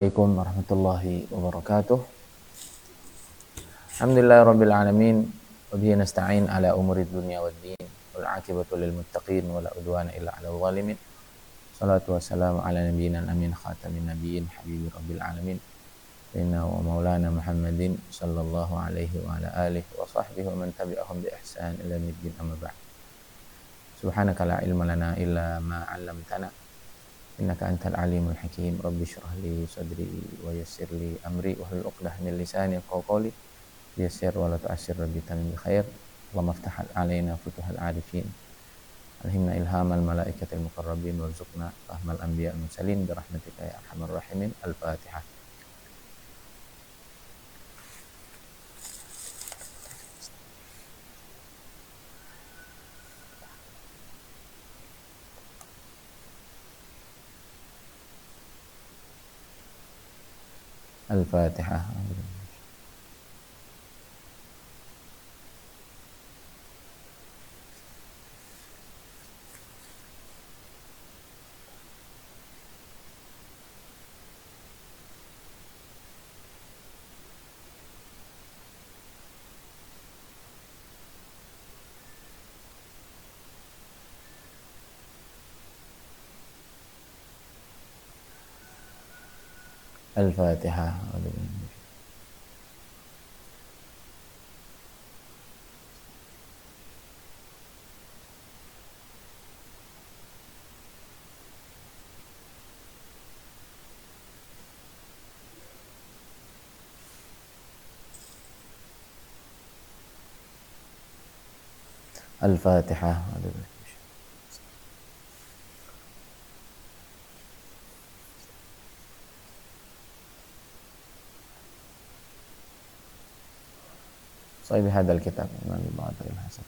Assalamualaikum warahmatullahi wabarakatuh. Alhamdulillahirabbil alamin wa bihi nasta'in ala umuri dunya waddin wal 'aqibatu lil muttaqin wa la udwana illa 'alal zalimin. Shalatu wassalamu ala nabiyyina amin khatamin nabiyyin habibi rabbil alamin sayyidina wa maulana Muhammadin sallallahu alaihi wa ala alihi wa sahbihi wa man tabi'ahum bi ihsan ila yaumiddin amma ba'd. Subhanaka la ilma lana illa ma 'allamtana innaka antal alimul hakim. Rabbi shrah li sadri wa yassir li amri wahlul 'uqdatam min lisani yafqahu qawli yassir wa la tu'assir rabbi tanmi khair. Allahumma iftah alaina futuhal arifin alhimna ilhamal malaikatil muqarrabin warzuqna fahmal anbiya'il mursalin bi rahmatika ya arhamar rahimin. Al-Fatihah. Al-Fatihah. Al-Fatihah. Al-Fatihah. Sahib hadal kitab Imam Al-Bahadir Hasan.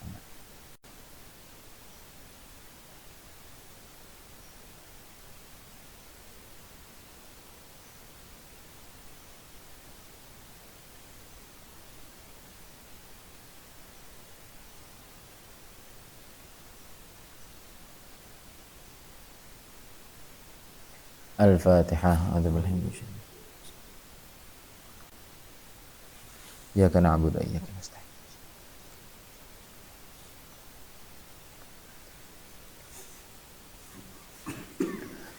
Al-Fatihah. Iyyaka na'budu wa iyyaka nasta'in.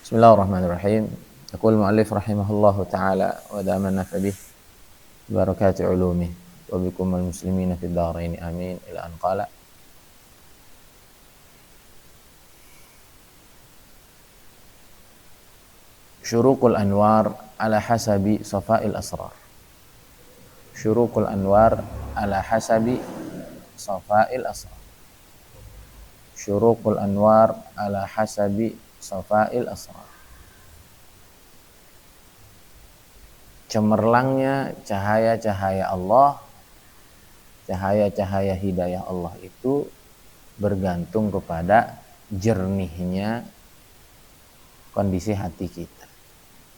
Bismillahirrahmanirrahim. Yaqul mu'allif rahimahullahu ta'ala wa da'aman nafa bih barakati ulumih wa bikum al-muslimina fid dharain amin ila an qala syuruqul anwar ala hasabi safa'il asrar. Syuruqul anwar ala hasabi safa'il asrar. Syuruqul anwar ala hasabi safa'il asrar. Cemerlangnya cahaya-cahaya Allah, cahaya-cahaya hidayah Allah itu bergantung kepada jernihnya kondisi hati kita.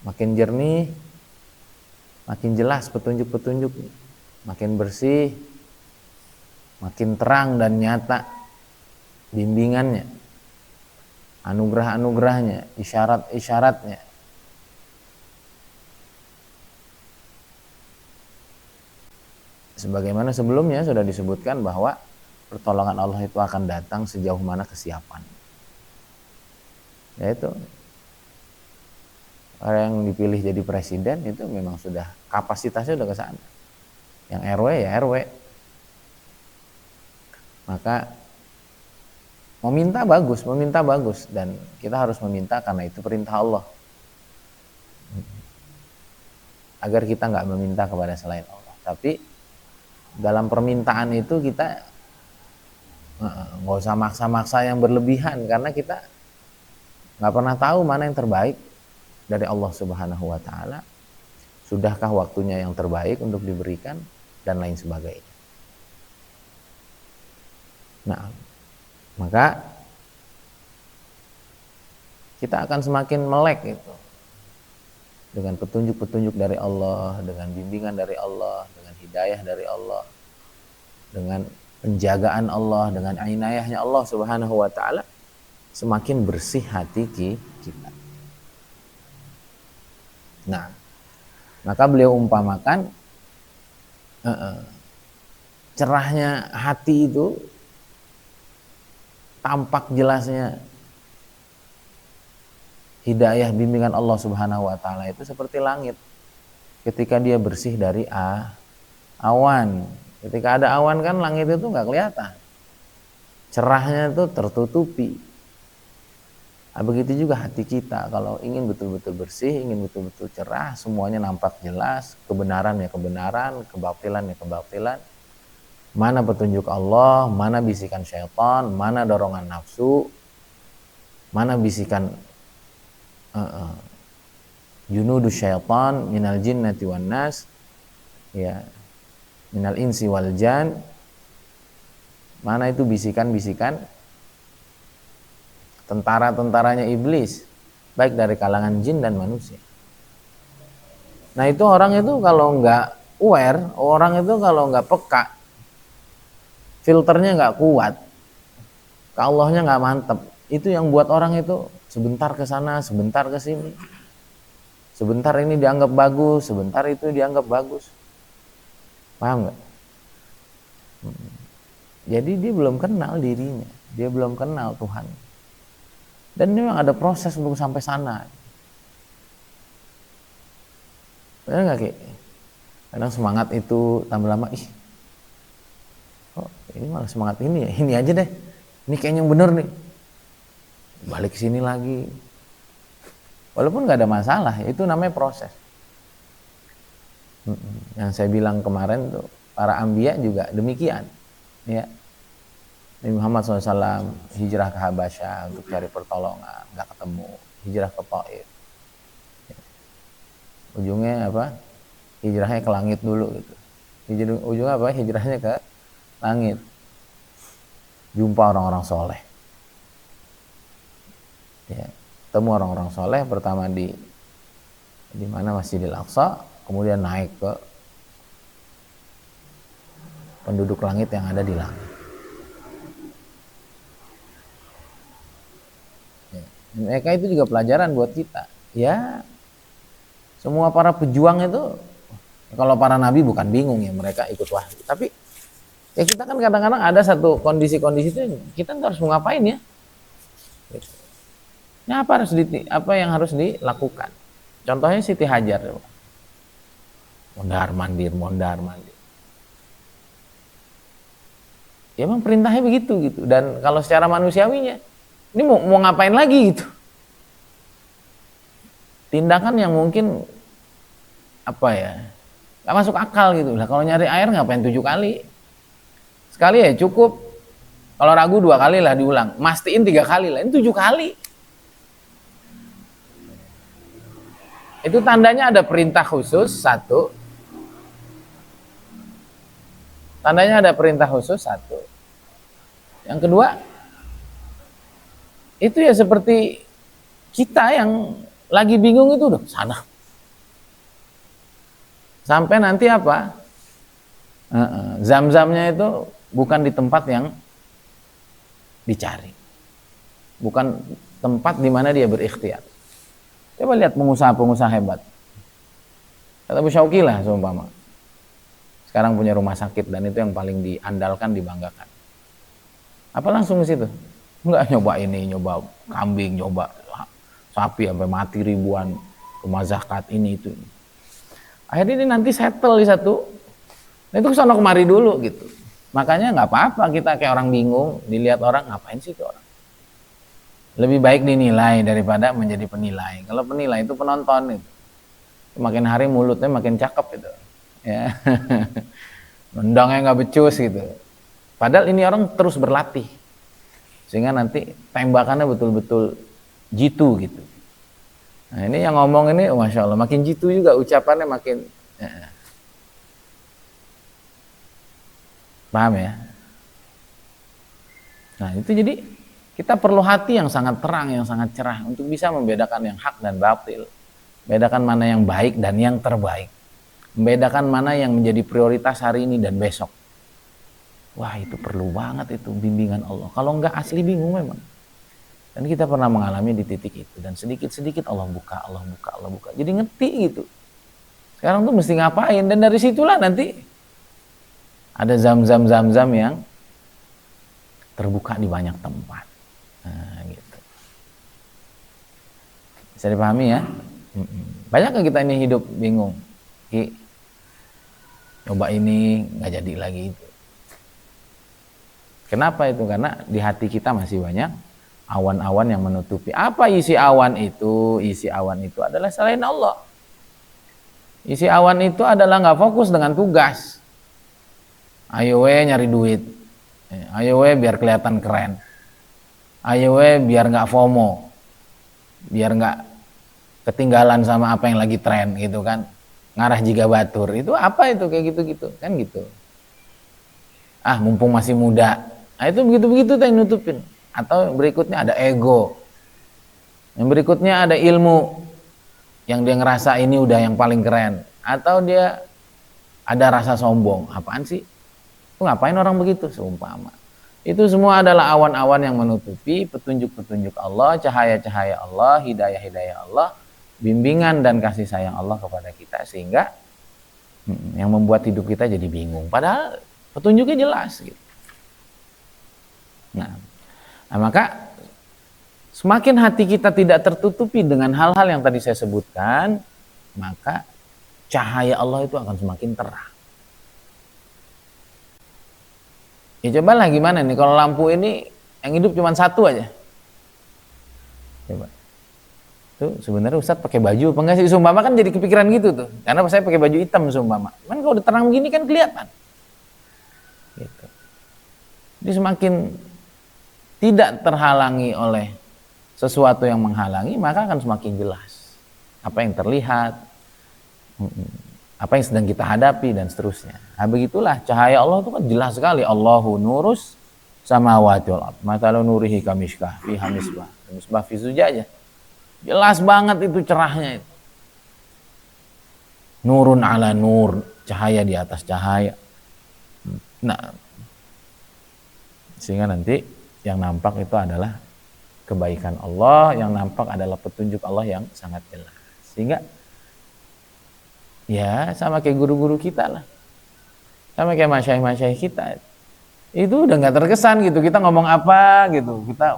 Makin jernih, makin jelas petunjuk-petunjuk, makin bersih, makin terang dan nyata bimbingannya, anugerah-anugerahnya, isyarat-isyaratnya. Sebagaimana sebelumnya sudah disebutkan bahwa pertolongan Allah itu akan datang sejauh mana kesiapan. Yaitu orang yang dipilih jadi presiden itu memang sudah kapasitasnya sudah ke sana. Yang RW ya RW. Maka meminta bagus dan kita harus meminta karena itu perintah Allah. Agar kita nggak meminta kepada selain Allah. Tapi dalam permintaan itu kita nggak usah maksa-maksa yang berlebihan karena kita nggak pernah tahu mana yang terbaik dari Allah Subhanahu wa Ta'ala. Sudahkah waktunya yang terbaik untuk diberikan dan lain sebagainya. Nah, maka kita akan semakin melek itu dengan petunjuk-petunjuk dari Allah, dengan bimbingan dari Allah, dengan hidayah dari Allah, dengan penjagaan Allah, dengan inayahnya Allah Subhanahu wa Ta'ala, semakin bersih hati kita. Nah, Maka beliau umpamakan cerahnya hati itu, tampak jelasnya hidayah bimbingan Allah Subhanahu wa taala itu seperti langit ketika dia bersih dari awan. Ketika ada awan kan langit itu nggak kelihatan, cerahnya itu tertutupi. Nah, begitu juga hati kita, kalau ingin betul-betul bersih, ingin betul-betul cerah, semuanya nampak jelas, kebenaran ya kebenaran, kebatilan ya kebatilan, mana petunjuk Allah, mana bisikan syaitan, mana dorongan nafsu, mana bisikan junudus syaitan minal jinnati wan nas, ya, minal insi wal jan, mana itu bisikan-bisikan tentara-tentaranya iblis, baik dari kalangan jin dan manusia. Nah itu orang itu kalau nggak aware, orang itu kalau nggak peka, filternya nggak kuat, ke Allahnya nggak mantep, itu yang buat orang itu sebentar ke sana, sebentar ke sini, sebentar ini dianggap bagus, sebentar itu dianggap bagus. Paham nggak? Jadi dia belum kenal dirinya, dia belum kenal Tuhan. Dan memang ada proses untuk sampai sana. Benar nggak Ki? Kadang semangat itu tambah lama, ini malah semangat ini ya, ini aja deh, ini kayaknya yang bener nih, balik ke sini lagi. Walaupun nggak ada masalah, itu namanya proses. Yang saya bilang kemarin tuh, para anbiya juga demikian, ya. Nabi Muhammad SAW hijrah ke Habasyah untuk cari pertolongan, nggak ketemu, hijrah ke Taif. Ujungnya apa? Hijrahnya ke langit dulu gitu. Ujungnya apa? Hijrahnya ke langit. Jumpa orang-orang soleh. Ya, ketemu orang-orang soleh pertama di mana, Masjidil Aqsa, kemudian naik ke penduduk langit yang ada di langit. Mereka itu juga pelajaran buat kita. Ya, semua para pejuang itu, kalau para nabi bukan bingung ya, mereka ikut wahyu. Tapi ya kita kan kadang-kadang ada satu kondisi-kondisi itu kita harus mau ngapain ya? Nah, apa yang harus dilakukan? Contohnya Siti Hajar, mondar mandir. Ya emang perintahnya begitu gitu. Dan kalau secara manusiawinya, ini mau ngapain lagi gitu? Tindakan yang mungkin apa ya, nggak masuk akal gitu. Lah kalau nyari air ngapain 7 kali? Sekali ya cukup. Kalau ragu 2 kali lah diulang. Mastiin 3 kali lah. Ini 7 kali. Itu tandanya ada perintah khusus, 1. Tandanya ada perintah khusus, 1. Yang kedua, itu ya seperti kita yang lagi bingung itu udah sana. Sampai nanti apa? Zam-zamnya itu bukan di tempat yang dicari. Bukan tempat di mana dia berikhtiar. Coba lihat pengusaha-pengusaha hebat. Kata Bu Syauki lah seumpama. Sekarang punya rumah sakit dan itu yang paling diandalkan, dibanggakan. Apa langsung ke situ? Enggak nyoba ini, nyoba kambing, nyoba sapi sampai mati ribuan, rumah zakat ini itu. Akhirnya ini nanti settle di satu. Nah itu kesana kemari dulu gitu. Makanya nggak apa-apa kita kayak orang bingung, dilihat orang ngapain sih itu orang. Lebih baik dinilai daripada menjadi penilai. Kalau penilai itu penonton itu. Makin hari mulutnya makin cakep itu. Ya. Mendongnya nggak becus gitu. Padahal ini orang terus berlatih. Sehingga nanti tembakannya betul-betul jitu gitu. Nah ini yang ngomong ini, Masya Allah, makin jitu juga ucapannya makin. Paham ya? Nah itu jadi kita perlu hati yang sangat terang, yang sangat cerah untuk bisa membedakan yang hak dan batil. Membedakan mana yang baik dan yang terbaik. Membedakan mana yang menjadi prioritas hari ini dan besok. Wah itu perlu banget itu bimbingan Allah. Kalau enggak asli bingung memang. Dan kita pernah mengalami di titik itu. Dan sedikit-sedikit Allah buka. Jadi ngerti gitu. Sekarang tuh mesti ngapain? Dan dari situlah nanti ada zam-zam yang terbuka di banyak tempat. Nah, gitu. Bisa dipahami ya? Banyak kita ini hidup bingung. Coba ini nggak jadi lagi itu. Kenapa itu? Karena di hati kita masih banyak awan-awan yang menutupi. Apa isi awan itu? Isi awan itu adalah selain Allah. Isi awan itu adalah nggak fokus dengan tugas. Ayo nyari duit. Ayo biar kelihatan keren. Ayo biar nggak FOMO. Biar nggak ketinggalan sama apa yang lagi tren gitu kan. Ngarah jiga batur. Itu apa itu kayak gitu-gitu kan gitu. Ah mumpung masih muda. Nah, itu begitu-begitu yang nutupin. Atau berikutnya ada ego. Yang berikutnya ada ilmu. Yang dia ngerasa ini udah yang paling keren. Atau dia ada rasa sombong. Apaan sih? Lu ngapain orang begitu? Seumpama. Itu semua adalah awan-awan yang menutupi petunjuk-petunjuk Allah, cahaya-cahaya Allah, hidayah-hidayah Allah, bimbingan dan kasih sayang Allah kepada kita. Sehingga yang membuat hidup kita jadi bingung. Padahal petunjuknya jelas gitu. Nah, maka semakin hati kita tidak tertutupi dengan hal-hal yang tadi saya sebutkan, maka cahaya Allah itu akan semakin terang. Ya cobalah gimana nih kalau lampu ini yang hidup cuma satu aja. Coba. Tuh sebenarnya Ustadz pakai baju apa enggak sih? Sumpama kan jadi kepikiran gitu tuh. Karena saya pakai baju hitam sumpama. Cuman kalau udah terang begini kan kelihatan. Gitu. Jadi semakin tidak terhalangi oleh sesuatu yang menghalangi, maka akan semakin jelas apa yang terlihat, apa yang sedang kita hadapi dan seterusnya. Nah, begitulah cahaya Allah itu kan jelas sekali. Allahu nurus samawati wal ardh. Mathalu nurihi kamishkah fiha misbah. Misbah fi zujajah. Jelas banget itu cerahnya itu. Nurun ala nur, cahaya di atas cahaya. Nah, sehingga nanti yang nampak itu adalah kebaikan Allah, yang nampak adalah petunjuk Allah yang sangat jelas. Sehingga ya sama kayak guru-guru kita lah, sama kayak masyaikh-masyaikh kita, itu udah nggak terkesan gitu. Kita ngomong apa gitu, kita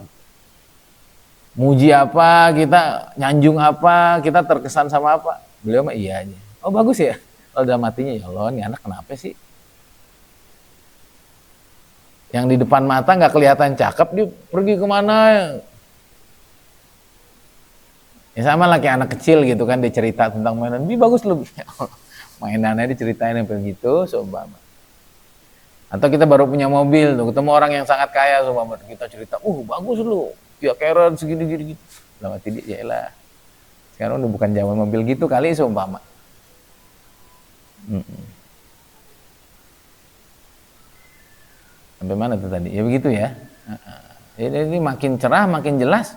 muji apa, kita nyanjung apa, kita terkesan sama apa. Beliau mah iya aja. Oh bagus ya. Kalau dalam hatinya ya Allah, ini anak kenapa sih? Yang di depan mata nggak kelihatan cakep, dia pergi kemana? Ya sama lah kayak anak kecil gitu kan, dia cerita tentang mainan, ini bagus loh. Mainannya diceritain yang begitu, seumpama. Atau kita baru punya mobil, tuh, ketemu orang yang sangat kaya, seumpama. Kita cerita, bagus loh, Kia Karen segini-gini. Lama tidak, ya lah. Sekarang udah bukan zaman mobil gitu kali, seumpama. Sampai mana tuh tadi? Ya begitu ya. Ini makin cerah, makin jelas,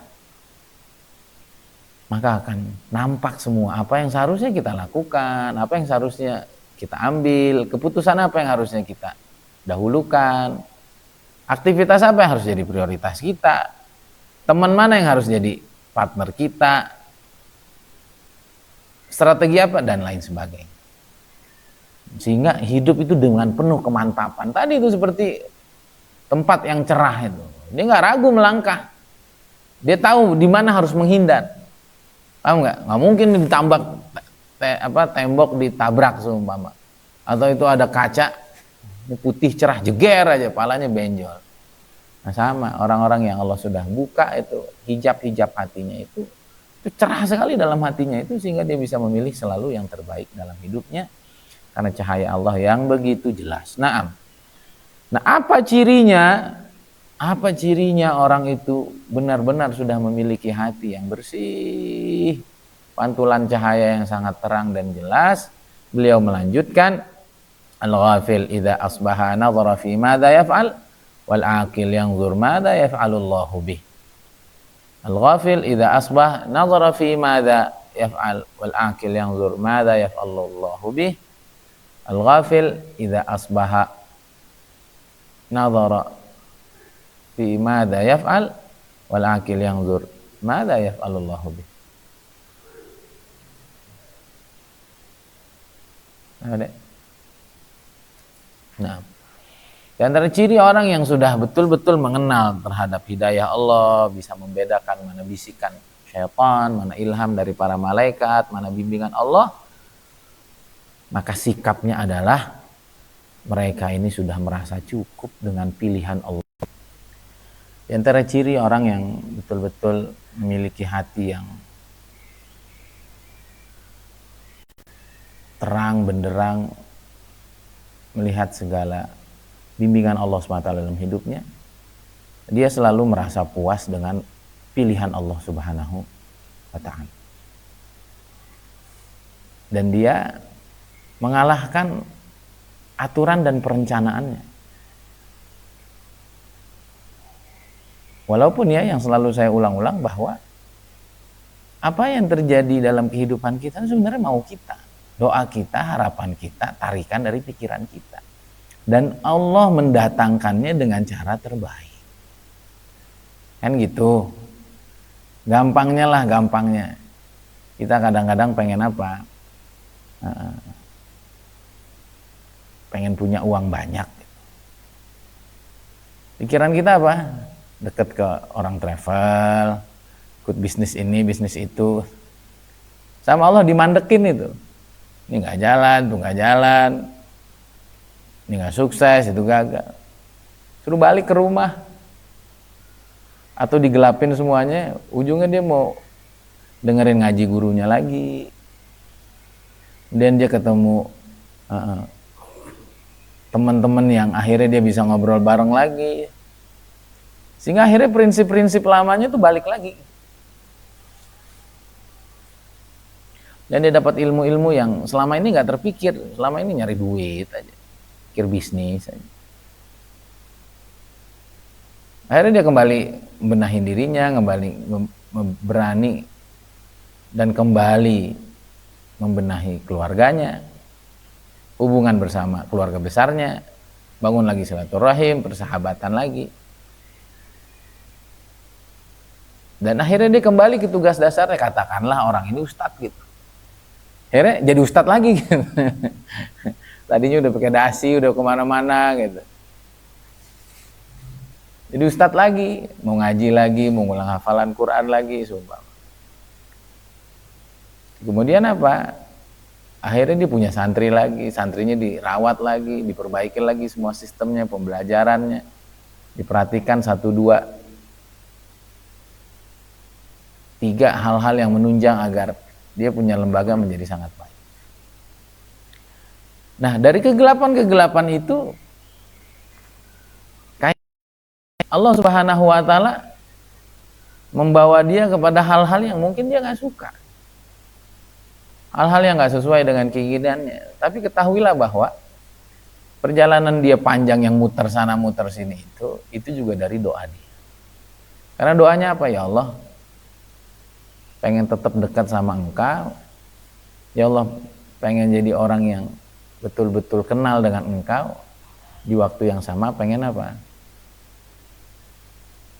maka akan nampak semua apa yang seharusnya kita lakukan, apa yang seharusnya kita ambil, keputusan apa yang harusnya kita dahulukan, aktivitas apa yang harus jadi prioritas kita, teman mana yang harus jadi partner kita, strategi apa, dan lain sebagainya. Sehingga hidup itu dengan penuh kemantapan. Tadi itu seperti tempat yang cerah itu. Dia nggak ragu melangkah. Dia tahu di mana harus menghindar. Paham nggak? Nggak mungkin ditambak tembok ditabrak seumpama. Atau itu ada kaca putih cerah jeger aja, palanya benjol. Nah sama orang-orang yang Allah sudah buka itu hijab-hijab hatinya itu cerah sekali dalam hatinya itu, sehingga dia bisa memilih selalu yang terbaik dalam hidupnya karena cahaya Allah yang begitu jelas. Nah, apa cirinya? Apa cirinya orang itu benar-benar sudah memiliki hati yang bersih, pantulan cahaya yang sangat terang dan jelas? Beliau melanjutkan, al-ghafil idza asbaha nadhara fi madza yaf'al wal aqil yanzur madza yaf'alullahu bih. Al-ghafil idza asbaha nadhara fi madza yaf'al wal aqil yanzur madza yaf'alullahu bih. Al-ghafil idza asbaha nadhara fi madza yaf'al wal aqil yanzur madza yaf'alullahu bih. Nah, di antara ciri orang yang sudah betul-betul mengenal terhadap hidayah Allah, bisa membedakan mana bisikan syaitan, mana ilham dari para malaikat, mana bimbingan Allah, maka sikapnya adalah mereka ini sudah merasa cukup dengan pilihan Allah. Di antara ciri orang yang betul-betul memiliki hati yang terang benderang melihat segala bimbingan Allah SWT dalam hidupnya, dia selalu merasa puas dengan pilihan Allah Subhanahu wa Ta'ala. Dan dia mengalahkan aturan dan perencanaannya. Walaupun ya, yang selalu saya ulang-ulang bahwa apa yang terjadi dalam kehidupan kita sebenarnya mau kita, doa kita, harapan kita, tarikan dari pikiran kita. Dan Allah mendatangkannya dengan cara terbaik. Kan gitu. Gampangnya lah, gampangnya. Kita kadang-kadang pengen apa? Pengen punya uang banyak. Pikiran kita apa? Deket ke orang travel, ikut bisnis ini, bisnis itu. Sama Allah dimandekin itu. Ini nggak jalan, tuh nggak jalan. Ini nggak sukses, itu gagal. Suruh balik ke rumah. Atau digelapin semuanya, ujungnya dia mau dengerin ngaji gurunya lagi. Kemudian dia ketemu teman-teman yang akhirnya dia bisa ngobrol bareng lagi. Sehingga akhirnya prinsip-prinsip lamanya tuh balik lagi. Dan dia dapat ilmu-ilmu yang selama ini nggak terpikir, selama ini nyari duit aja, pikir bisnis aja. Akhirnya dia kembali membenahi dirinya, kembali berani dan kembali membenahi keluarganya, hubungan bersama keluarga besarnya, bangun lagi silaturahim, persahabatan lagi. Dan akhirnya dia kembali ke tugas dasarnya, katakanlah orang ini ustadz gitu. Akhirnya jadi ustadz lagi gitu. Tadinya udah pakai dasi, udah kemana-mana gitu. Jadi ustadz lagi, mau ngaji lagi, mau ngulang hafalan Quran lagi, sumpah. Kemudian apa? Akhirnya dia punya santri lagi, santrinya dirawat lagi, diperbaiki lagi semua sistemnya, pembelajarannya, diperhatikan 1, 2, 3 hal-hal yang menunjang agar dia punya lembaga menjadi sangat baik. Nah, dari kegelapan-kegelapan itu Allah Subhanahu wa Ta'ala membawa dia kepada hal-hal yang mungkin dia nggak suka, hal-hal yang nggak sesuai dengan keinginannya. Tapi ketahuilah bahwa perjalanan dia panjang yang muter sana muter sini itu juga dari doa dia. Karena doanya apa? Ya Allah, pengen tetap dekat sama Engkau. Ya Allah, pengen jadi orang yang betul-betul kenal dengan Engkau. Di waktu yang sama pengen apa?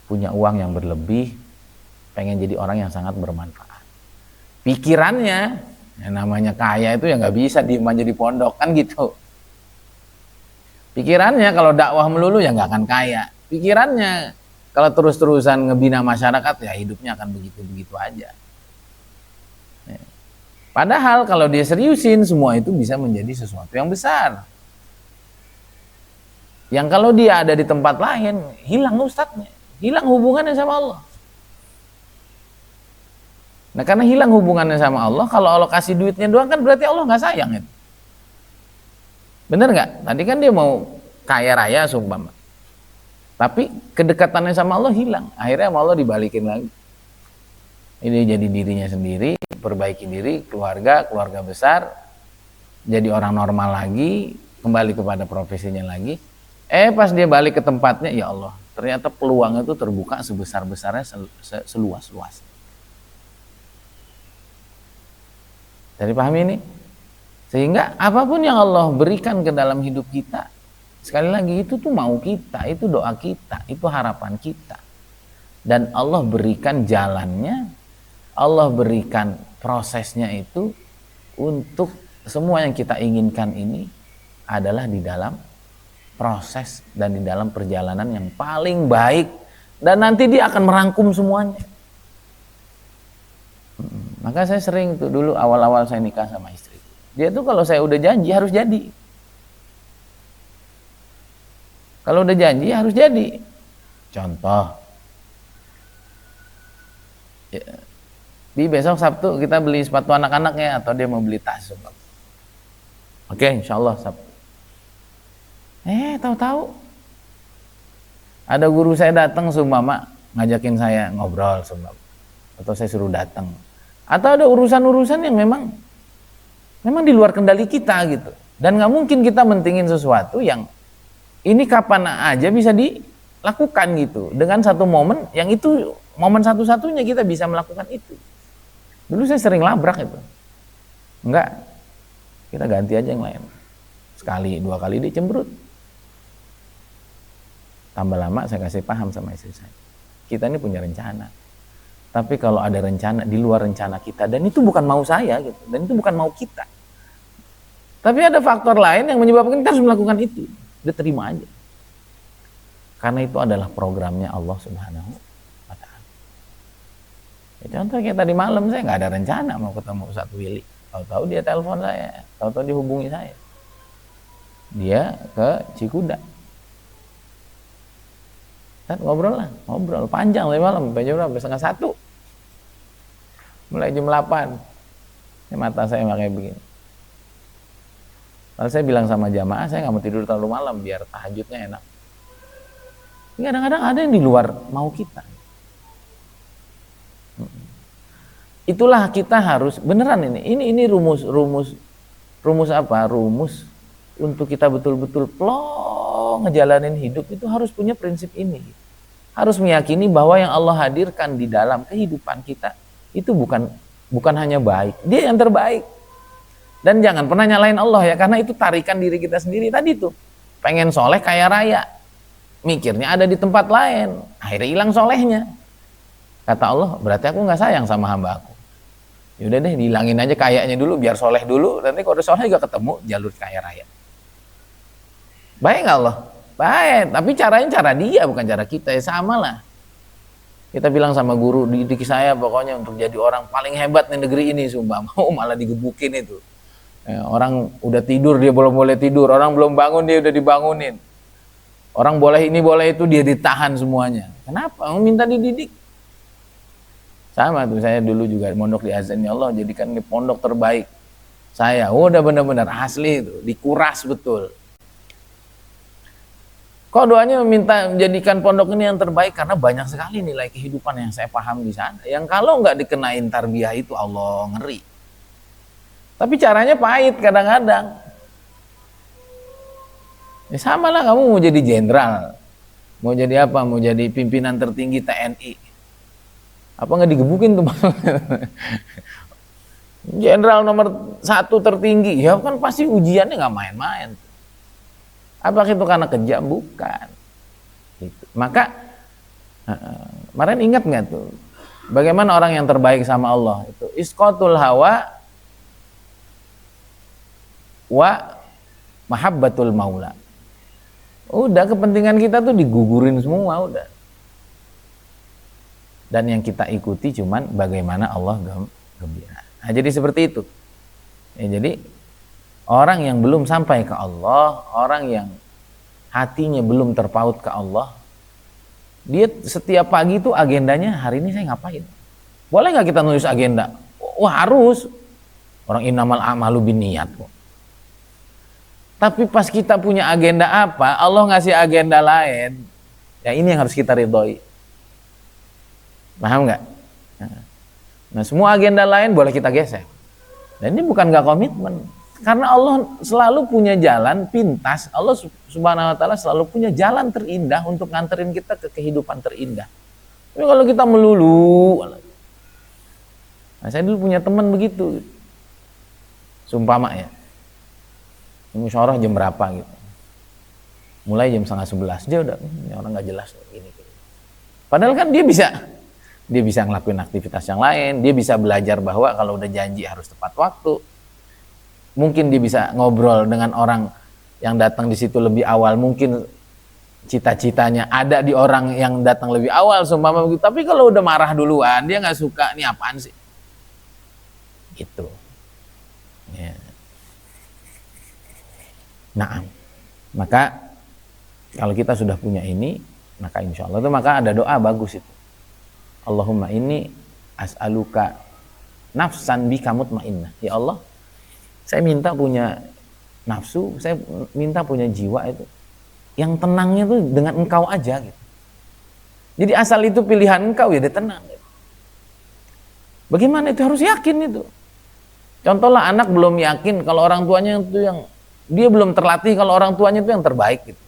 Punya uang yang berlebih, pengen jadi orang yang sangat bermanfaat. Pikirannya, yang namanya kaya itu ya nggak bisa diem aja di pondok, kan gitu. Pikirannya kalau dakwah melulu ya nggak akan kaya. Pikirannya kalau terus-terusan ngebina masyarakat ya hidupnya akan begitu-begitu aja. Padahal kalau dia seriusin, semua itu bisa menjadi sesuatu yang besar. Yang kalau dia ada di tempat lain, hilang ustadznya, hilang hubungannya sama Allah. Nah, karena hilang hubungannya sama Allah, kalau Allah kasih duitnya doang kan berarti Allah nggak sayang itu. Bener nggak? Tadi kan dia mau kaya raya sumpah, tapi kedekatannya sama Allah hilang. Akhirnya sama Allah dibalikin lagi. Ini jadi dirinya sendiri, perbaiki diri, keluarga besar, jadi orang normal lagi, kembali kepada profesinya lagi. Pas dia balik ke tempatnya, ya Allah, ternyata peluang itu terbuka sebesar-besarnya, seluas-luas. Jadi pahami ini? Sehingga apapun yang Allah berikan ke dalam hidup kita, sekali lagi itu tuh mau kita, itu doa kita, itu harapan kita. Dan Allah berikan jalannya, Allah berikan prosesnya itu untuk semua yang kita inginkan ini adalah di dalam proses dan di dalam perjalanan yang paling baik, dan nanti dia akan merangkum semuanya. Maka saya sering tuh dulu awal-awal saya nikah sama istri, dia tuh kalau saya udah janji harus jadi. Kalau udah janji harus jadi. Contoh, ya, di besok Sabtu kita beli sepatu anak-anaknya, atau dia mau beli tas. Oke, insya Allah Sabtu. Tahu-tahu ada guru saya datang sumpama ngajakin saya ngobrol sumpama, atau saya suruh datang, atau ada urusan-urusan yang memang di luar kendali kita gitu, dan nggak mungkin kita mentingin sesuatu yang ini kapan aja bisa dilakukan gitu, dengan satu momen yang itu momen satu-satunya kita bisa melakukan itu. Dulu saya sering labrak itu, enggak, kita ganti aja yang lain. Sekali dua kali dia cemberut. Tambah lama saya kasih paham sama istri saya, kita ini punya rencana, tapi kalau ada rencana di luar rencana kita, dan itu bukan mau saya gitu, dan itu bukan mau kita, tapi ada faktor lain yang menyebabkan kita harus melakukan itu, dia terima aja, karena itu adalah programnya Allah Subhanahu wa Ta'ala. Ya, contoh kayak tadi malam saya nggak ada rencana mau ketemu Ustadz Willy, tahu-tahu dia telepon saya, tahu-tahu dia hubungi saya, dia ke Cikuda. Ngobrol panjang dari malam sampai jam berapa? Setengah 1, mulai jam 8. Ini mata saya makanya begini. Lalu saya bilang sama jamaah, saya nggak mau tidur terlalu malam biar tahajudnya enak. Kadang-kadang ada yang di luar mau kita. Itulah kita harus beneran ini rumus apa? Rumus untuk kita betul-betul plong ngejalanin hidup itu harus punya prinsip ini. Harus meyakini bahwa yang Allah hadirkan di dalam kehidupan kita itu bukan hanya baik, dia yang terbaik. Dan jangan pernah nyalain Allah ya, karena itu tarikan diri kita sendiri tadi tuh. Pengen soleh kaya raya, mikirnya ada di tempat lain, akhirnya hilang solehnya. Kata Allah, berarti aku nggak sayang sama hamba aku. Yaudah deh, dihilangin aja kayaknya dulu, biar soleh dulu, nanti kalau udah soleh juga ketemu jalur kaya raya. Baik nggak Allah? Baik, tapi caranya cara dia, bukan cara kita. Ya sama lah. Kita bilang sama guru didik saya, pokoknya untuk jadi orang paling hebat di negeri ini, sumpah, mau malah digebukin itu. Orang udah tidur dia belum boleh tidur, orang belum bangun dia udah dibangunin. Orang boleh ini boleh itu dia ditahan semuanya. Kenapa? Minta dididik. Sama tuh, saya dulu juga mondok di Azan, ya Allah jadikan ini pondok terbaik. Saya udah benar-benar asli itu, dikuras betul. Kok doanya meminta menjadikan pondok ini yang terbaik? Karena banyak sekali nilai kehidupan yang saya paham di sana, yang kalau nggak dikenain tarbiyah itu Allah ngeri. Tapi caranya pahit kadang-kadang. Ya sama lah, kamu mau jadi jenderal, mau jadi apa, mau jadi pimpinan tertinggi TNI, apa nggak digebukin tuh? Jenderal nomor 1 tertinggi, ya kan pasti ujiannya nggak main-main. Apakah itu karena kejam? Bukan. Gitu. Maka kemarin ingat nggak tuh bagaimana orang yang terbaik sama Allah itu isqatul hawa wa mahabbatul maula. Udah, kepentingan kita tuh digugurin semua udah. Dan yang kita ikuti cuman bagaimana Allah gembira. Nah, jadi seperti itu. Ya, jadi orang yang belum sampai ke Allah, orang yang hatinya belum terpaut ke Allah, dia setiap pagi itu agendanya hari ini saya ngapain? Boleh nggak kita nulis agenda? Wah, harus. Orang innamal a'malu binniyat kok. Tapi pas kita punya agenda apa, Allah ngasih agenda lain, ya ini yang harus kita ridhoi. Paham nggak? Nah, semua agenda lain boleh kita geser. Dan ini bukan nggak komitmen. Karena Allah selalu punya jalan pintas, Allah Subhanahu wa Ta'ala selalu punya jalan terindah untuk nganterin kita ke kehidupan terindah. Tapi kalau kita melulu, nah saya dulu punya teman begitu, sumpama ya, musyawarah jam berapa gitu, mulai jam 10:30, dia udah, ini orang nggak jelas gini. Padahal kan dia bisa ngelakuin aktivitas yang lain, dia bisa belajar bahwa kalau udah janji harus tepat waktu. Mungkin dia bisa ngobrol dengan orang yang datang di situ lebih awal, mungkin cita-citanya ada di orang yang datang lebih awal seumpama begitu. Tapi kalau udah marah duluan, dia nggak suka, ini apaan sih? Gitu. Ya. Nah, maka kalau kita sudah punya ini, maka insya Allah itu maka ada doa bagus itu. Allahumma inni as'aluka nafsan bika mutmainnah. Ya Allah, saya minta punya nafsu, saya minta punya jiwa itu yang tenangnya itu dengan engkau aja gitu. Jadi asal itu pilihan engkau ya dia tenang gitu. Bagaimana itu harus yakin itu. Contohlah anak belum yakin kalau orang tuanya itu yang dia belum terlatih kalau orang tuanya itu yang terbaik gitu.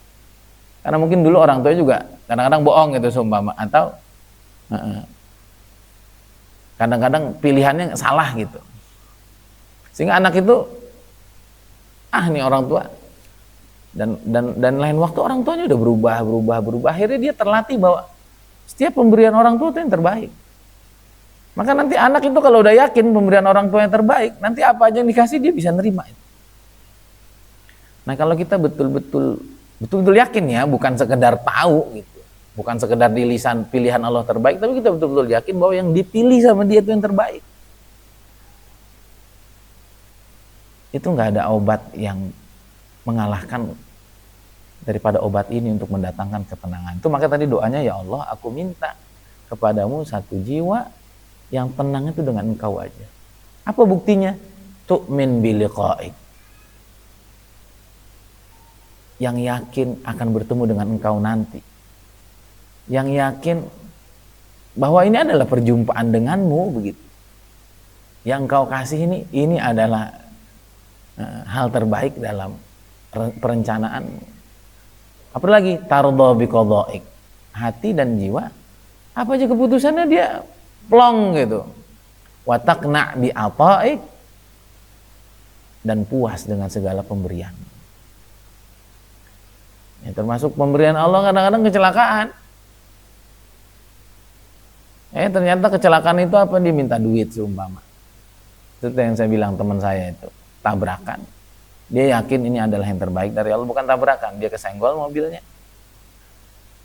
Karena mungkin dulu orang tuanya juga kadang-kadang bohong gitu seumpama, atau kadang-kadang pilihannya salah gitu. Sehingga anak itu nih orang tua, dan lain waktu orang tuanya udah berubah, akhirnya dia terlatih bahwa setiap pemberian orang tua itu yang terbaik. Maka nanti anak itu kalau udah yakin pemberian orang tua yang terbaik, nanti apa aja yang dikasih dia bisa nerima itu. Nah kalau kita betul-betul yakin ya, bukan sekedar tahu gitu, bukan sekedar di lisan pilihan Allah terbaik, tapi kita betul-betul yakin bahwa yang dipilih sama dia itu yang terbaik. Itu nggak ada obat yang mengalahkan daripada obat ini untuk mendatangkan ketenangan. Itu maka tadi doanya, ya Allah, aku minta kepadamu satu jiwa yang tenang itu dengan engkau aja. Apa buktinya? Tu'min biliqa'ik, yang yakin akan bertemu dengan engkau nanti, yang yakin bahwa ini adalah perjumpaan denganmu begitu. Yang engkau kasih ini adalah hal terbaik dalam perencanaan. Apalagi tardha biqadha'ik, hati dan jiwa apa aja keputusannya dia plong gitu. Wa taqna bi ata'ik, dan puas dengan segala pemberian. Ya, termasuk pemberian Allah kadang-kadang kecelakaan. Ternyata kecelakaan itu apa? Dia minta duit seumpama. Itu yang saya bilang teman saya itu, tabrakan. Dia yakin ini adalah yang terbaik dari Allah, bukan tabrakan, dia kesenggol mobilnya.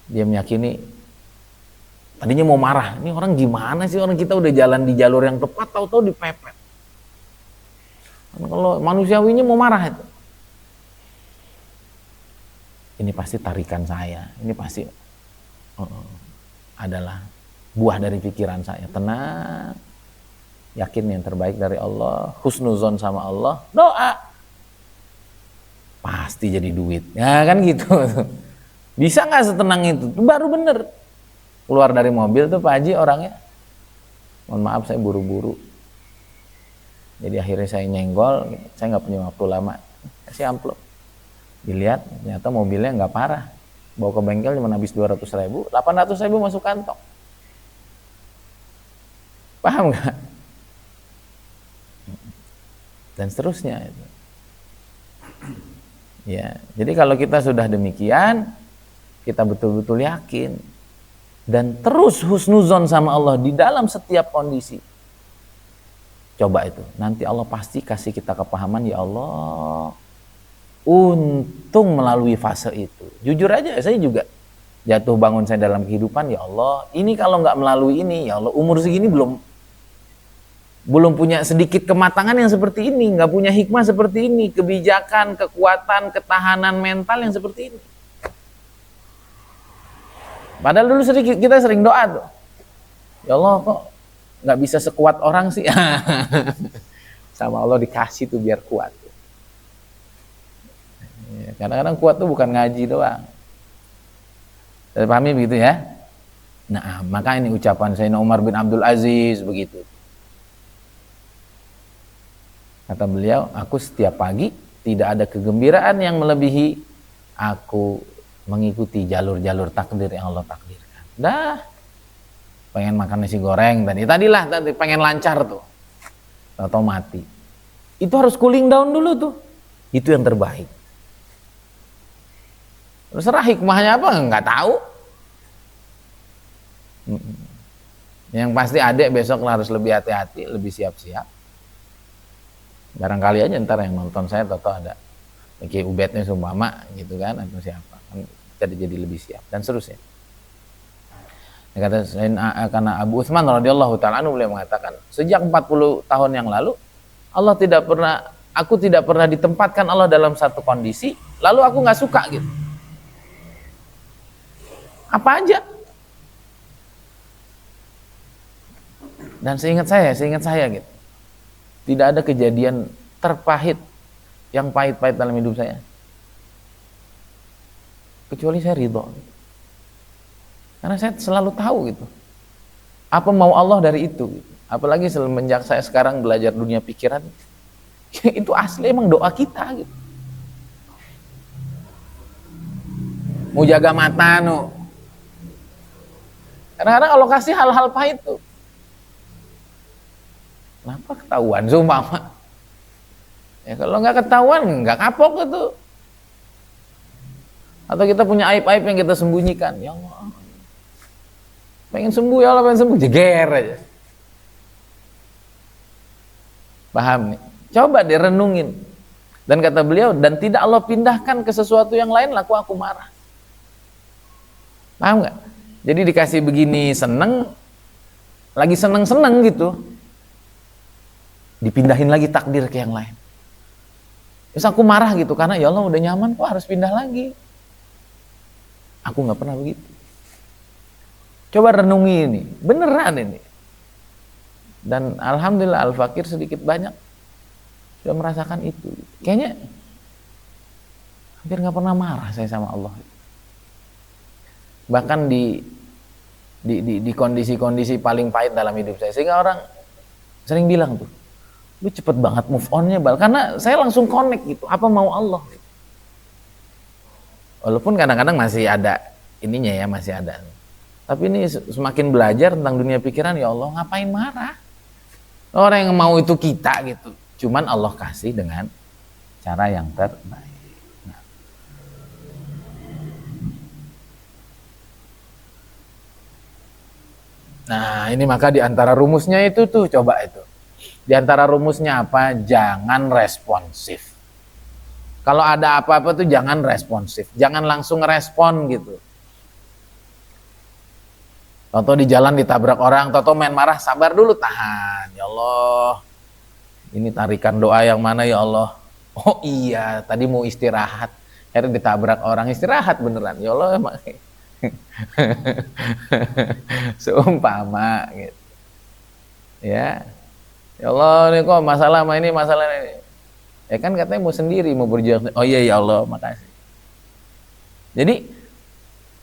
Dia meyakini, tadinya mau marah, ini orang gimana sih, orang kita udah jalan di jalur yang tepat, tahu-tahu dipepet. Kalau manusiawinya mau marah itu. Ini pasti tarikan saya, ini pasti adalah buah dari pikiran saya. Tenang, yakin yang terbaik dari Allah, husnuzon sama Allah, doa, pasti jadi duit. Ya kan gitu. Bisa nggak setenang itu? Baru bener keluar dari mobil tuh Pak Haji orangnya, mohon maaf saya buru-buru, jadi akhirnya saya nyenggol, saya nggak punya waktu lama, kasih amplop. Dilihat ternyata mobilnya nggak parah, bawa ke bengkel cuma habis 200.000, 800.000 masuk kantong. Paham nggak? Dan seterusnya itu. Ya, jadi kalau kita sudah demikian, kita betul-betul yakin dan terus husnuzon sama Allah di dalam setiap kondisi. Coba itu, nanti Allah pasti kasih kita kepahaman, ya Allah, untung melalui fase itu. Jujur aja, saya juga jatuh bangun saya dalam kehidupan, ya Allah, ini kalau nggak melalui ini, ya Allah, umur segini belum punya sedikit kematangan yang seperti ini, nggak punya hikmah seperti ini, kebijakan, kekuatan, ketahanan mental yang seperti ini. Padahal dulu kita sering doa tuh, ya Allah, kok nggak bisa sekuat orang sih. Sama Allah dikasih tuh biar kuat. Kadang-kadang kuat tuh bukan ngaji doang. Saya pahami begitu ya. Nah, maka ini ucapan Sayyidina Umar bin Abdul Aziz begitu. Kata beliau, aku setiap pagi tidak ada kegembiraan yang melebihi aku mengikuti jalur-jalur takdir yang Allah takdirkan. Dah, pengen makan nasi goreng tadi pengen lancar tuh, atau mati. Itu harus cooling down dulu tuh. Itu yang terbaik. Terserah hikmahnya apa nggak tahu. Yang pasti adek besok harus lebih hati-hati, lebih siap-siap. Barangkali aja ntar yang nonton saya toto ada Ki Ubednya Sumpama gitu kan, atau siapa kan, kita jadi lebih siap dan seterusnya. Kata karena Abu Utsman radhiyallahu taala anhu beliau mengatakan, sejak 40 tahun yang lalu aku tidak pernah ditempatkan Allah dalam satu kondisi lalu aku nggak suka gitu. Apa aja. Dan seingat saya gitu. Tidak ada kejadian terpahit yang pahit-pahit dalam hidup saya. Kecuali saya ridho. Karena saya selalu tahu gitu. Apa mau Allah dari itu gitu. Apalagi semenjak saya sekarang belajar dunia pikiran. Itu asli emang doa kita gitu. Mau jaga mata no. Kadang-kadang Allah kasih hal-hal pahit tuh. Kenapa ketahuan Sumpama? Ya kalau nggak ketahuan nggak kapok itu. Atau kita punya aib-aib yang kita sembunyikan. Ya Allah, pengen sembuh ya Allah, pengen sembuh, jeger aja. Paham nih? Coba direnungin. Dan kata beliau, dan tidak Allah pindahkan ke sesuatu yang lain laku aku marah. Paham nggak? Jadi dikasih begini seneng, lagi seneng-seneng gitu, dipindahin lagi takdir ke yang lain. Terus aku marah gitu karena ya Allah udah nyaman kok harus pindah lagi. Aku nggak pernah begitu. Coba renungi ini, beneran ini. Dan alhamdulillah Al-Fakir sedikit banyak sudah merasakan itu. Kayaknya hampir nggak pernah marah saya sama Allah. Bahkan di kondisi-kondisi paling pahit dalam hidup saya, sehingga orang sering bilang tuh, lu cepet banget move onnya Bal, karena saya langsung connect gitu, apa mau Allah gitu. Walaupun kadang-kadang masih ada ininya ya, masih ada, tapi ini semakin belajar tentang dunia pikiran, ya Allah ngapain marah, orang yang mau itu kita gitu, cuman Allah kasih dengan cara yang terbaik. Nah ini maka diantara rumusnya itu tuh, coba itu diantara rumusnya apa? Jangan responsif. Kalau ada apa-apa tuh jangan responsif, jangan langsung respon gitu. Toto di jalan ditabrak orang, Toto main marah, sabar dulu, tahan. Ya Allah, ini tarikan doa yang mana ya Allah? Oh iya, tadi mau istirahat, akhirnya ditabrak orang, istirahat beneran. Ya Allah emang. Seumpama gitu. Ya Allah, ini kok masalah ini. Ya kan katanya mau sendiri, mau berjuang. Oh iya ya Allah, makasih. Jadi,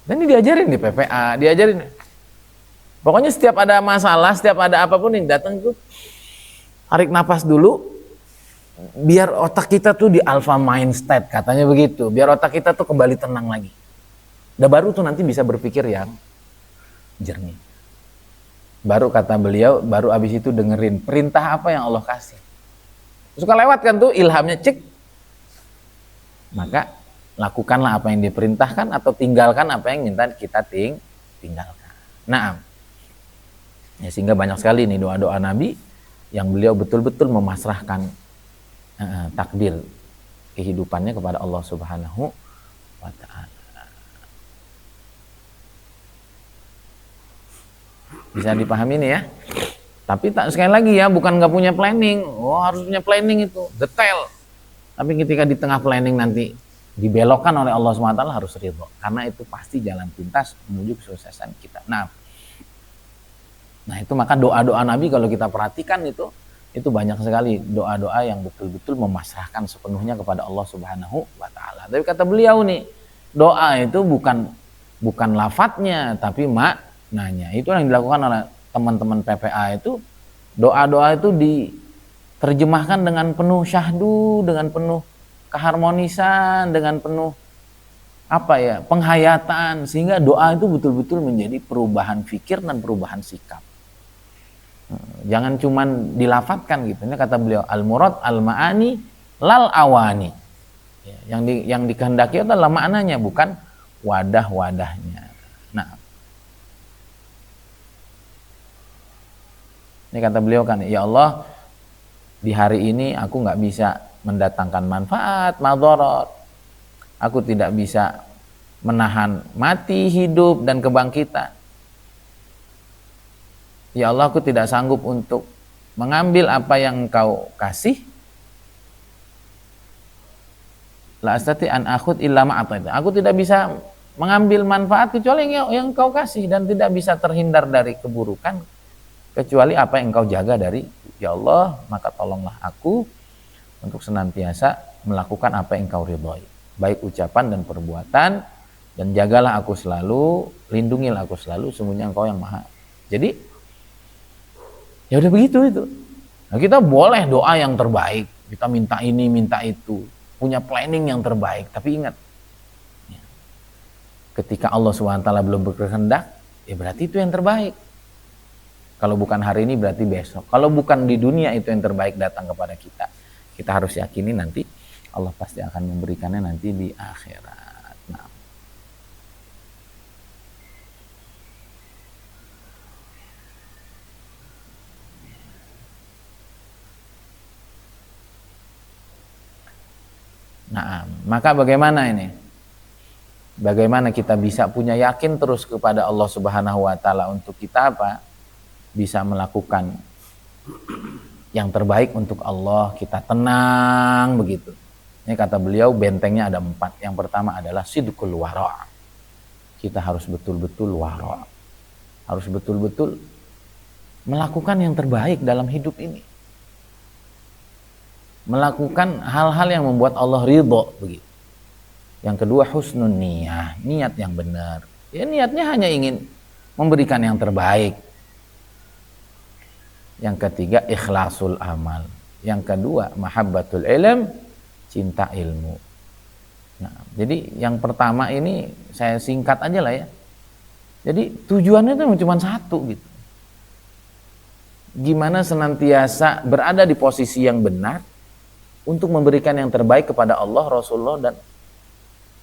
dan ini diajarin di PPA, diajarin. Pokoknya setiap ada masalah, setiap ada apapun yang datang tuh, tarik nafas dulu, biar otak kita tuh di alpha mind state, katanya begitu. Biar otak kita tuh kembali tenang lagi. Udah baru tuh nanti bisa berpikir yang jernih. Baru kata beliau, baru abis itu dengerin perintah apa yang Allah kasih. Suka lewat kan tuh ilhamnya, cek. Maka lakukanlah apa yang diperintahkan atau tinggalkan apa yang minta kita tinggalkan. Nah, ya sehingga banyak sekali nih doa-doa Nabi yang beliau betul-betul memasrahkan takdir kehidupannya kepada Allah Subhanahu wa Ta'ala. Bisa dipahami nih ya. Tapi sekali lagi ya, bukan nggak punya planning. Oh harus punya planning itu detail. Tapi ketika di tengah planning nanti dibelokkan oleh Allah SWT harus ridho. Karena itu pasti jalan pintas menuju kesuksesan kita. Nah itu maka doa-doa Nabi kalau kita perhatikan itu banyak sekali doa-doa yang betul-betul memasrahkan sepenuhnya kepada Allah Subhanahu wa Ta'ala. Tapi kata beliau nih, doa itu bukan lafadznya tapi maknanya. Itu yang dilakukan oleh teman-teman PPA itu, doa-doa itu diterjemahkan dengan penuh syahdu, dengan penuh keharmonisan, dengan penuh penghayatan, sehingga doa itu betul-betul menjadi perubahan fikir dan perubahan sikap. Jangan cuman dilafatkan gitu. Ini kata beliau, al-murad al-ma'ani lal awani. Yang dikehendaki adalah maknanya, bukan wadah-wadahnya. Nah, ini kata beliau kan, ya Allah, Di hari ini aku nggak bisa mendatangkan manfaat, madharat. Aku tidak bisa menahan mati, hidup, dan kebangkitan. Ya Allah, aku tidak sanggup untuk mengambil apa yang Engkau kasih. La astati an akhud illa ma ata'ta. Aku tidak bisa mengambil manfaat kecuali yang Engkau kasih, dan tidak bisa terhindar dari keburukan kecuali apa yang Engkau jaga dari. Ya Allah, maka tolonglah aku untuk senantiasa melakukan apa yang Engkau ridhoi, baik ucapan dan perbuatan, dan jagalah aku selalu, lindungilah aku selalu, sesungguhnya Engkau yang maha. Jadi ya udah begitu itu. Nah, kita boleh doa yang terbaik, kita minta ini, minta itu, punya planning yang terbaik, tapi ingat, ketika Allah SWT belum berkehendak, ya berarti itu yang terbaik. Kalau bukan hari ini berarti besok. Kalau bukan di dunia itu yang terbaik datang kepada kita. Kita harus yakini nanti Allah pasti akan memberikannya nanti di akhirat. Nah, maka bagaimana ini? Bagaimana kita bisa punya yakin terus kepada Allah Subhanahu wa taala untuk kita apa? Bisa melakukan yang terbaik untuk Allah, kita tenang begitu. Ini kata beliau bentengnya ada 4. Yang pertama adalah sidqul wara'. Kita harus betul-betul wara'. Harus betul-betul melakukan yang terbaik dalam hidup ini. Melakukan hal-hal yang membuat Allah ridho begitu. Yang kedua husnun niyah, niat yang benar. Ya niatnya hanya ingin memberikan yang terbaik. Yang ketiga ikhlasul amal. Yang kedua mahabbatul ilm, cinta ilmu. Nah, jadi yang pertama ini saya singkat aja lah ya. Jadi tujuannya itu cuma satu gitu. Gimana senantiasa berada di posisi yang benar untuk memberikan yang terbaik kepada Allah, Rasulullah, dan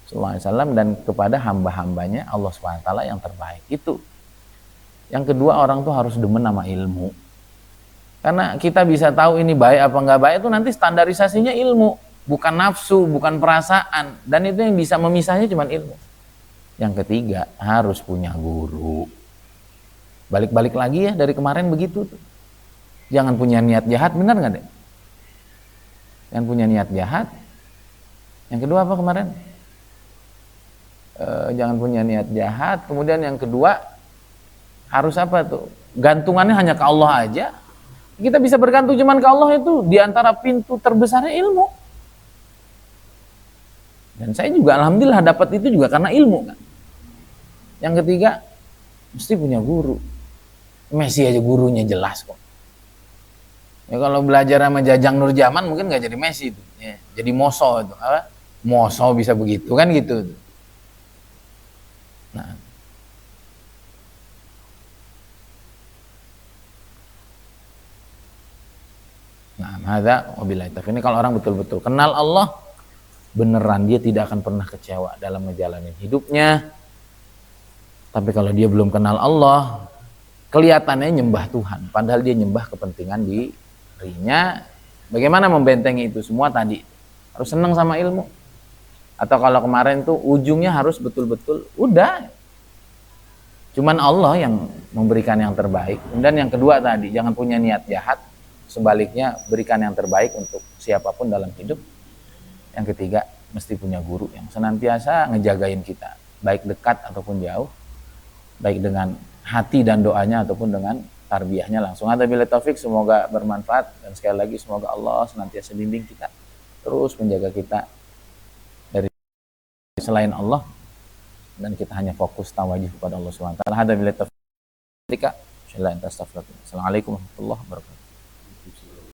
SAW, dan kepada hamba-hambanya Allah SWT yang terbaik. Itu. Yang kedua, orang tuh harus demen sama ilmu. Karena kita bisa tahu ini baik apa enggak baik itu nanti standarisasinya ilmu, bukan nafsu, bukan perasaan, dan itu yang bisa memisahnya cuma ilmu. Yang ketiga, harus punya guru. Balik-balik lagi ya dari kemarin begitu tuh. Jangan punya niat jahat, benar nggak deh? Jangan punya niat jahat. Yang kedua apa kemarin? Jangan punya niat jahat. Kemudian yang kedua harus apa tuh? Gantungannya hanya ke Allah aja. Kita bisa bergantung cuman ke Allah itu di antara pintu terbesarnya ilmu. Dan saya juga alhamdulillah dapat itu juga karena ilmu kan. Yang ketiga, mesti punya guru. Messi aja gurunya jelas kok. Ya kalau belajar sama Jajang Nurjaman mungkin nggak jadi Messi itu. Ya, jadi Moso itu. Apa? Moso bisa begitu kan gitu. Nah, hadza wabillahi taufiq. Ini kalau orang betul-betul kenal Allah, beneran dia tidak akan pernah kecewa dalam menjalani hidupnya. Tapi kalau dia belum kenal Allah, kelihatannya nyembah Tuhan, padahal dia nyembah kepentingan dirinya. Bagaimana membentengi itu semua tadi? Harus senang sama ilmu. Atau kalau kemarin tuh ujungnya harus betul-betul udah. Cuman Allah yang memberikan yang terbaik. Dan yang kedua tadi, jangan punya niat jahat. Sebaliknya, berikan yang terbaik untuk siapapun dalam hidup. Yang ketiga, mesti punya guru yang senantiasa ngejagain kita, baik dekat ataupun jauh, baik dengan hati dan doanya ataupun dengan tarbiyahnya langsung. Wabillahi taufik, semoga bermanfaat, dan sekali lagi semoga Allah senantiasa bimbing kita, terus menjaga kita dari selain Allah, dan kita hanya fokus tawajjuh kepada Allah SWT. Wabillahi taufik. Assalamualaikum warahmatullahi wabarakatuh.